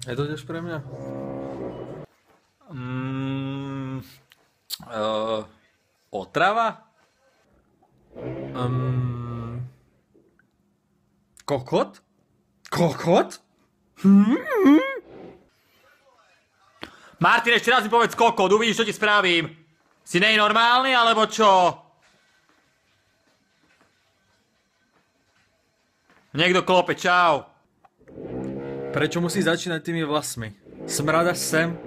Je to tiež pre mňa? Otrava? Kokot? Kokot? Martin, ešte raz mi povedz kokot, uvidíš, čo ti spravím. Si nej normálny, alebo čo? Niekto klope, čau. Prečo musí začínať tými vlasmi? Smrada sem.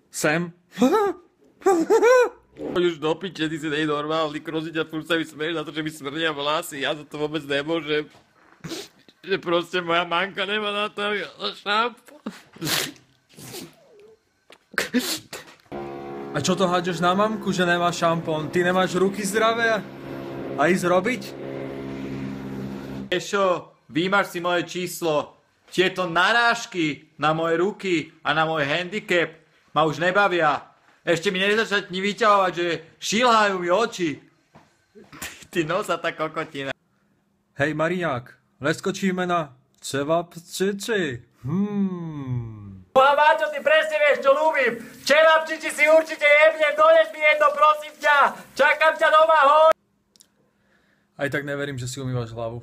Sem. Poď už do piče, ty si nej normálny, krosiť a furt sa mi smeješ na to, že mi smrdia vlasy, ja za to vôbec nemôžem. Že proste moja manka nemá na to šampón. A čo to hádžeš na mamku, že nemá šampón? Ty nemáš ruky zdravé? A ísť robiť? Ešo, vymaž si moje číslo. Tieto narážky na moje ruky a na môj handicap ma už nebavia. Ešte mi nezačať vyťahovať, že šilhajú mi oči. Ty nosatá kokotina. Hej Mariák, leskočíme na cevapčiči. Boha Máťo, ty presne vieš, čo ľúbim. Čevapčiči si určite jebnem, dones mi jedno, prosím ťa. Čakám ťa doma, hoj. Aj tak neverím, že si umývaš hlavu.